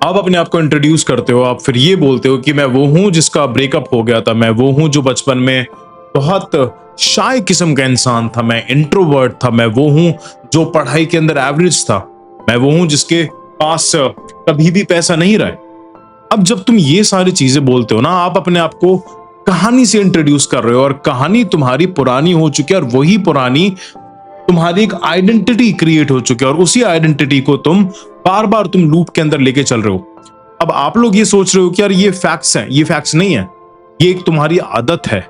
आप अपने आप को इंट्रोड्यूस करते हो, आप फिर ये बोलते हो कि मैं वो हूं जिसका ब्रेकअप हो गया था, मैं वो हूं जो बचपन में बहुत शाय किस्म का इंसान था, मैं इंट्रोवर्ट था, मैं वो हूं जो पढ़ाई के अंदर एवरेज था, मैं वो हूं जिसके पास कभी भी पैसा नहीं रहा है। अब जब तुम ये सारी चीजें बोलते हो ना, आप अपने आप को कहानी से इंट्रोड्यूस कर रहे हो और कहानी तुम्हारी पुरानी हो चुकी है और वही पुरानी तुम्हारी एक आइडेंटिटी क्रिएट हो चुकी है और उसी आइडेंटिटी को तुम बार बार तुम लूप के अंदर लेके चल रहे हो। अब आप लोग ये सोच रहे हो कि यार ये फैक्ट्स हैं, ये फैक्ट्स नहीं है, ये एक तुम्हारी आदत है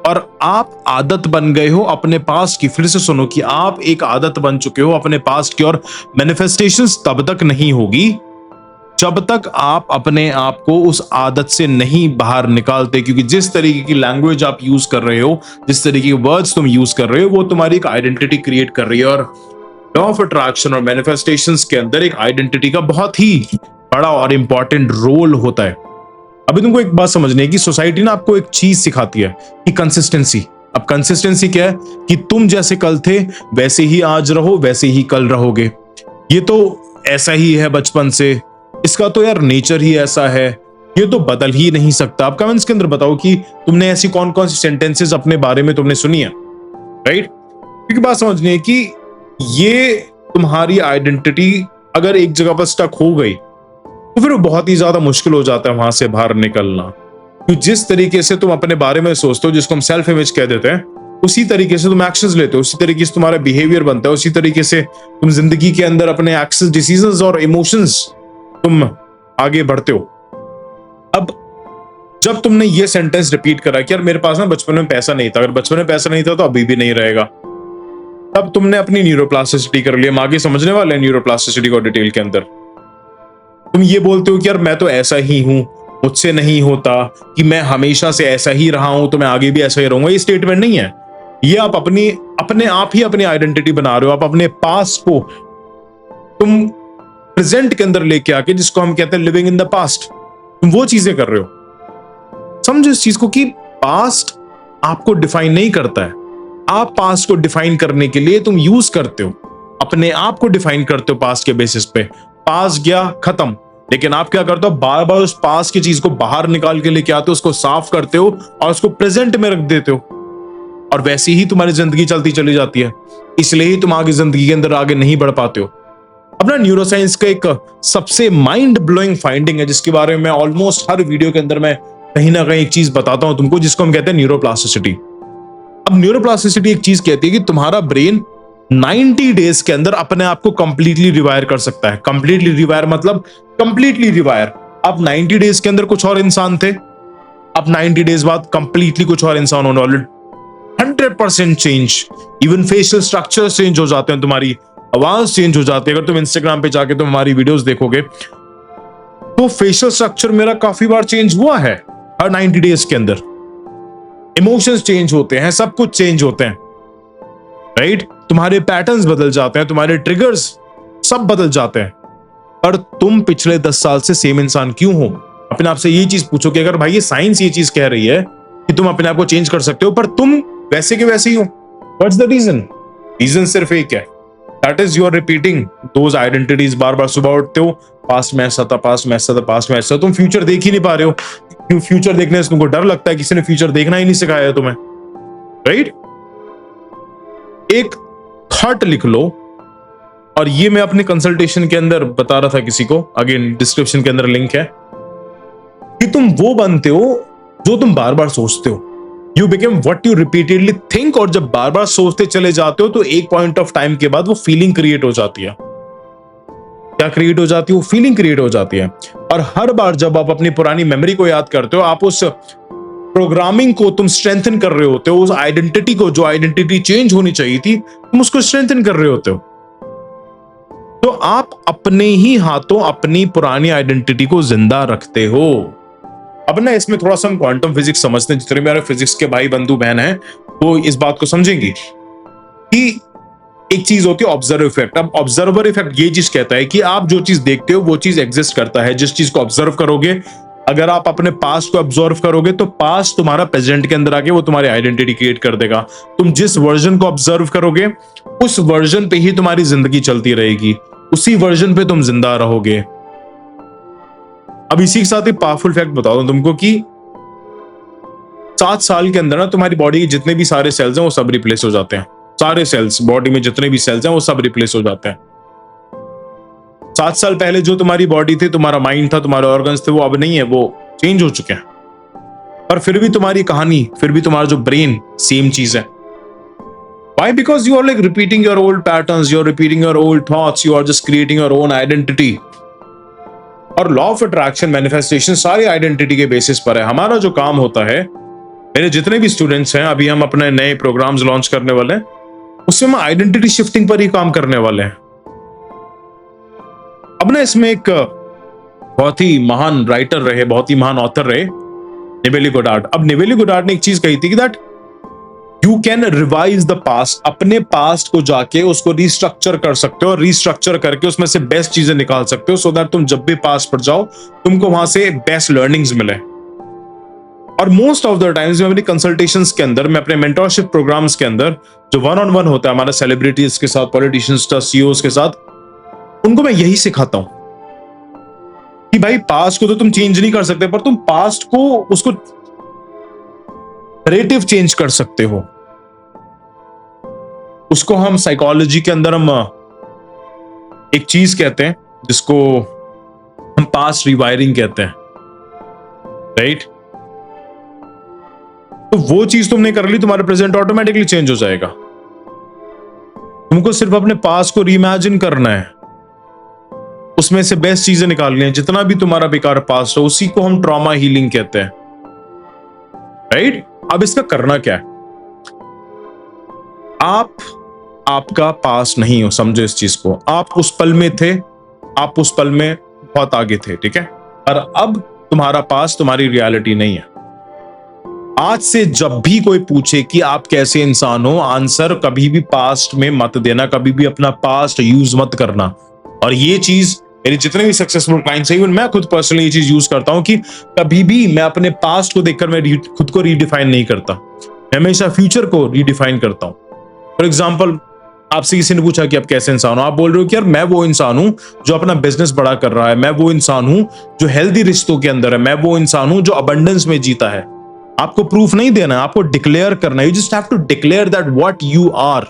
और आप आदत बन गए हो अपने पास्ट की। फिर से सुनो कि आप एक आदत बन चुके हो अपने पास्ट की और मैनिफेस्टेशंस तब तक नहीं होगी जब तक आप अपने आप को उस आदत से नहीं बाहर निकालते, क्योंकि जिस तरीके की लैंग्वेज आप यूज कर रहे हो, जिस तरीके के वर्ड्स तुम यूज कर रहे हो, वो तुम्हारी एक आइडेंटिटी क्रिएट कर रही है। और लॉ ऑफ अट्रैक्शन और मैनिफेस्टेशंस के अंदर एक आइडेंटिटी का बहुत ही बड़ा और इंपॉर्टेंट रोल होता है। अभी तुमको एक बात समझनी है कि सोसाइटी ना आपको एक चीज सिखाती है कि कंसिस्टेंसी। अब कंसिस्टेंसी क्या है कि तुम जैसे कल थे वैसे ही आज रहो, वैसे ही कल रहोगे। ये तो ऐसा ही है बचपन से, इसका तो यार नेचर ही ऐसा है, ये तो बदल ही नहीं सकता। आप कमेंट्स के अंदर बताओ कि तुमने ऐसी कौन कौन सी सेंटेंसेस अपने बारे में तुमने सुनी है, राइट? क्योंकि बात समझनी है कि ये तुम्हारी आइडेंटिटी अगर एक जगह पर स्टक हो गई तो फिर बहुत ही ज्यादा मुश्किल हो जाता है वहां से बाहर निकलना। क्योंकि जिस तरीके से तुम अपने बारे में सोचते हो, जिसको हम सेल्फ इमेज कह देते हैं, उसी तरीके से तुम एक्शंस लेते हो, उसी तरीके से तुम्हारा बिहेवियर बनता है, उसी तरीके से तुम जिंदगी के अंदर अपने एक्शंस, डिसीजंस और इमोशंस तुम आगे बढ़ते हो। अब जब तुमने ये सेंटेंस रिपीट करा कि यार मेरे पास ना बचपन में पैसा नहीं था, अगर बचपन में पैसा नहीं था तो अभी भी नहीं रहेगा, तब तुमने अपनी न्यूरोप्लास्टिसिटी कर लिया। हम आगे समझने वाले हैं न्यूरोप्लास्टिसिटी को डिटेल के अंदर। तुम ये बोलते हो कि यार मैं तो ऐसा ही हूं, मुझसे नहीं होता, कि मैं हमेशा से ऐसा ही रहा हूं तो मैं आगे भी ऐसा ही रहूंगा। ये स्टेटमेंट नहीं है, ये आप अपने आप ही अपनी आइडेंटिटी बना रहे हो। आप अपने पास्ट को तुम प्रेजेंट के अंदर लेके आके, जिसको हम कहते हैं लिविंग इन द पास्ट, तुम वो चीजें कर रहे हो। समझो इस चीज को कि पास्ट आपको डिफाइन नहीं करता है। आप पास्ट को डिफाइन करने के लिए तुम यूज करते हो, अपने आप को डिफाइन करते हो पास्ट के बेसिस पे। पास्ट गया, खत्म। लेकिन आप क्या करते हो, बार बार उस पास्ट की चीज को बाहर निकाल के लेके आते हो, उसको साफ करते हो और उसको प्रेजेंट में रख देते हो, और वैसे ही तुम्हारी जिंदगी चलती चली जाती है। इसलिए ही तुम आगे जिंदगी के अंदर आगे नहीं बढ़ पाते हो। अपना न्यूरोसाइंस का एक सबसे माइंड ब्लोइंग फाइंडिंग है, जिसके बारे में मैं ऑलमोस्ट हर वीडियो के अंदर मैं कहीं ना कहीं एक चीज बताता हूं तुमको, जिसको हम कहते हैं न्यूरोप्लास्टिसिटी। अब न्यूरोप्लास्टिसिटी एक चीज कहती है कि तुम्हारा ब्रेन 90 डेज के अंदर अपने आप को कंप्लीटली रिवायर कर सकता है। कंप्लीटली रिवायर मतलब कंप्लीटली रिवायर। अब 90 डेज के अंदर कुछ और इंसान थे, अब 90 डेज बाद कंप्लीटली कुछ और इंसान होने वाले। 100% change, even facial structure change हो जाते हैं, तुम्हारी आवाज चेंज हो जाती है। अगर तुम इंस्टाग्राम पे जाके तुम हमारी वीडियोस देखोगे तो फेशियल स्ट्रक्चर मेरा काफी बार चेंज हुआ है हर 90 डेज के अंदर। इमोशंस चेंज होते हैं, सब कुछ चेंज होते हैं, राइट? तुम्हारे पैटर्न्स बदल जाते हैं, तुम्हारे ट्रिगर्स सब बदल जाते हैं। पर तुम पिछले 10 साल से सेम इंसान क्यों हो? अपने आप से ये चीज पूछो कि अगर भाई ये साइंस ये चीज कह रही है कि तुम अपने आप को चेंज कर सकते हो, पर तुम वैसे के वैसे ही हो, व्हाट्स द रीजन? रीजन सिर्फ एक है, that is you are repeating those identities. बार बार सुबह उठते हो, पास्ट में ऐसा था, पास्ट में ऐसा था, पास्ट में ऐसा। तुम फ्यूचर देख ही नहीं पा रहे हो। क्यों? फ्यूचर देखने से तुमको डर लगता है, किसी ने फ्यूचर देखना ही नहीं सिखाया है तुम्हें, राइट? एक थॉट लिख लो, और ये मैं अपने कंसल्टेशन के अंदर बता रहा था किसी को, अगेन डिस्क्रिप्शन के अंदर लिंक है, कि तुम वो बनते हो जो तुम बार बार सोचते हो। You become what you repeatedly think. और जब बार बार सोचते चले जाते हो तो एक पॉइंट ऑफ टाइम के बाद वो फीलिंग क्रिएट हो जाती है। क्या क्रिएट हो जाती है? वो फीलिंग क्रिएट हो जाती है। और हर बार जब आप अपनी पुरानी मेमोरी को याद करते हो, आप उस प्रोग्रामिंग को तुम स्ट्रेंथन कर रहे होते हो, उस आइडेंटिटी को, जो आइडेंटिटी चेंज होनी चाहिए थी, तुम उसको स्ट्रेंथन कर रहे होते हो। तो आप अपने ही हाथों अपनी पुरानी आइडेंटिटी को जिंदा रखते हो। अब ना इसमें थोड़ा सा हम क्वांटम फिजिक्स समझते हैं। जितने मेरे फिजिक्स के भाई बंधु बहन हैं वो इस बात को समझेंगे कि एक चीज होती है ऑब्जर्वर इफेक्ट। अब ऑब्जर्वर इफेक्ट ये चीज कहता है कि आप जो चीज देखते हो वो चीज एग्जिस्ट करता है। जिस चीज को ऑब्जर्व करोगे, अगर आप अपने पास्ट को ऑब्जर्व करोगे तो पास्ट तुम्हारा प्रेजेंट के अंदर आके वो तुम्हारी आइडेंटिटी क्रिएट कर देगा। तुम जिस वर्जन को ऑब्जर्व करोगे उस वर्जन पे ही तुम्हारी जिंदगी चलती रहेगी, उसी वर्जन पे तुम जिंदा रहोगे। अब इसी के साथ एक पावरफुल फैक्ट बता दूं तुमको कि 7 साल के अंदर ना तुम्हारी बॉडी के जितने भी सारे सेल्स हैं वो सब रिप्लेस हो जाते हैं। सारे सेल्स बॉडी में जितने भी सेल्स हैं वो सब रिप्लेस हो जाते हैं। 7 साल पहले जो तुम्हारी बॉडी थी, तुम्हारा माइंड था, तुम्हारे ऑर्गन्स थे, वो अब नहीं है, वो चेंज हो चुके हैं। पर फिर भी तुम्हारी कहानी, फिर भी तुम्हारा जो ब्रेन सेम चीज है। Why? Because you are like repeating your old patterns, you are repeating your old thoughts, you are just creating your own identity. और लॉ ऑफ अट्रैक्शन, मैनिफेस्टेशन सारी आइडेंटिटी के बेसिस पर है। हमारा जो काम होता है, मेरे जितने भी स्टूडेंट्स हैं, अभी हम अपने नए प्रोग्राम्स लॉन्च करने वाले हैं, उससे हम आइडेंटिटी शिफ्टिंग पर ही काम करने वाले हैं। अब ना इसमें एक बहुत ही महान राइटर रहे, बहुत ही महान ऑथर रहे, नेवेली गोडार्ड। अब नेवेली गोडार्ड ने एक चीज कही थी कि that you can revise the past. अपने पास्ट को जाके उसको रिस्ट्रक्चर कर सकते हो और रिस्ट्रक्चर करके उसमें से बेस्ट चीजें निकाल सकते हो, सो दैट तुम जब भी पास्ट पर जाओ तुमको वहां से बेस्ट लर्निंग्स मिले। और मोस्ट ऑफ द टाइम्स मैं अपनी कंसल्टेशंस के अंदर, मैं अपने मेंटरशिप प्रोग्राम्स के अंदर जो 1-on-1 होता है हमारा सेलिब्रिटीज के साथ, पॉलिटिशियंस का, सीईओज के साथ, उनको मैं यही सिखाता हूं कि भाई पास्ट को तो तुम चेंज नहीं कर सकते, पर तुम पास्ट को, उसको नैरेटिव चेंज कर सकते हो। उसको हम साइकोलॉजी के अंदर हम एक चीज कहते हैं जिसको हम पास्ट रिवायरिंग कहते हैं, राइट? तो वो चीज तुमने कर ली, तुम्हारा प्रेजेंट ऑटोमेटिकली चेंज हो जाएगा। तुमको सिर्फ अपने पास्ट को रीइमेजिन करना है, उसमें से बेस्ट चीजें निकालनी है। जितना भी तुम्हारा बेकार पास्ट हो, उसी को हम ट्रॉमा हीलिंग कहते हैं, राइट? अब इसका करना क्या है? आप आपका पास्ट नहीं हो, समझो इस चीज को। आप उस पल में थे, आप उस पल में बहुत आगे थे, ठीक है? और अब तुम्हारा पास्ट तुम्हारी रियलिटी नहीं है। आज से जब भी कोई पूछे कि आप कैसे इंसान हो, आंसर कभी भी पास्ट में मत देना, कभी भी अपना पास्ट यूज मत करना। और ये चीज मेरे जितने भी सक्सेसफुल क्लाइंट्स हैं, इवन मैं खुद पर्सनली ये चीज यूज करता हूं कि कभी भी मैं अपने पास्ट को देखकर मैं खुद को रीडिफाइन नहीं करता, मैं हमेशा फ्यूचर को रीडिफाइन करता हूं। फॉर एग्जाम्पल, आपसे किसी ने पूछा कि आप कैसे इंसान हो, आप बोल रहे हो कि यार मैं वो इंसान हूं जो अपना बिजनेस बड़ा कर रहा है, मैं वो इंसान हूं जो हेल्दी रिश्तों के अंदर है, मैं वो इंसान हूं जो अबंडेंस में जीता है। आपको प्रूफ नहीं देना है, आपको डिक्लेयर करना है। You just have to declare that what you are.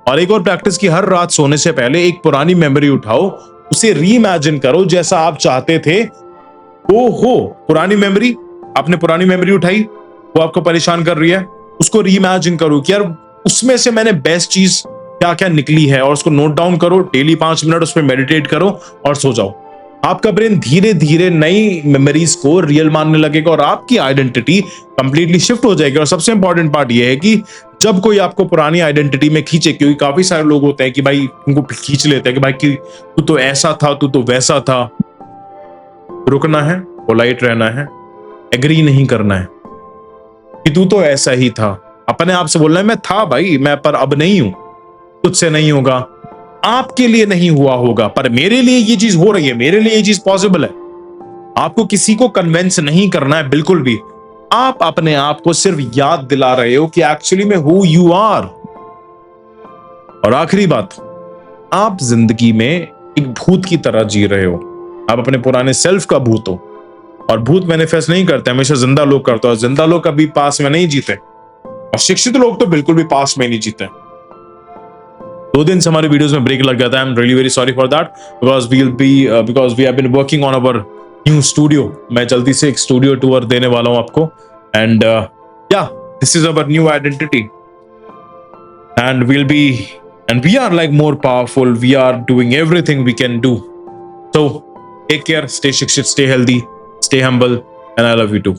और एक और प्रैक्टिस की, हर रात सोने से पहले एक पुरानी मेमोरी उठाओ, उसे रीइमेजिन करो जैसा आप चाहते थे वो हो। पुरानी मेमोरी, आपने पुरानी मेमोरी उठाई, वो आपको परेशान कर रही है, उसको रीइमेजिन करो कि यार उसमें से मैंने बेस्ट चीज क्या क्या निकली है, और उसको नोट डाउन करो। डेली 5 मिनट उस पर मेडिटेट करो और सो जाओ। आपका ब्रेन धीरे धीरे नई मेमोरीज को रियल मानने लगेगा और आपकी आइडेंटिटी कंप्लीटली शिफ्ट हो जाएगी। और सबसे इंपॉर्टेंट पार्ट ये है कि जब कोई आपको पुरानी आइडेंटिटी में खींचे, क्योंकि काफी सारे लोग होते हैं कि भाई उनको खींच लेते हैं कि भाई कि तू तो ऐसा था, तू तो वैसा था। रुकना है, पोलाइट रहना है, एग्री नहीं करना है कि तू तो ऐसा ही था। अपने आप से बोलना है मैं था भाई, मैं पर अब नहीं हूं, तुझसे नहीं होगा, आपके लिए नहीं हुआ होगा, पर मेरे लिए ये चीज हो रही है, मेरे लिए ये चीज पॉसिबल है। आपको किसी को कन्विंस नहीं करना है बिल्कुल भी। आप अपने आप को सिर्फ याद दिला रहे हो कि एक्चुअली में हु यू आर। और आखिरी बात, आप जिंदगी में एक भूत की तरह जी रहे हो। आप अपने पुराने सेल्फ का भूत हो, और भूत मैनिफेस्ट नहीं करते, हमेशा जिंदा लोग करते हैं। और जिंदा लोग कभी पास में नहीं जीते, और शिक्षित लोग तो बिल्कुल भी पास में नहीं जीते। 2 दिन से हमारे वीडियोस में ब्रेक लग गया था। I am really very sorry for that, because we have been working on our new studio. मैं जल्दी से एक स्टूडियो टूर देने वाला हूं आपको, and yeah this is our new identity, and we are like more powerful, we are doing everything we can do. So take care, stay शिक्षित, stay healthy, stay humble, and I love you too.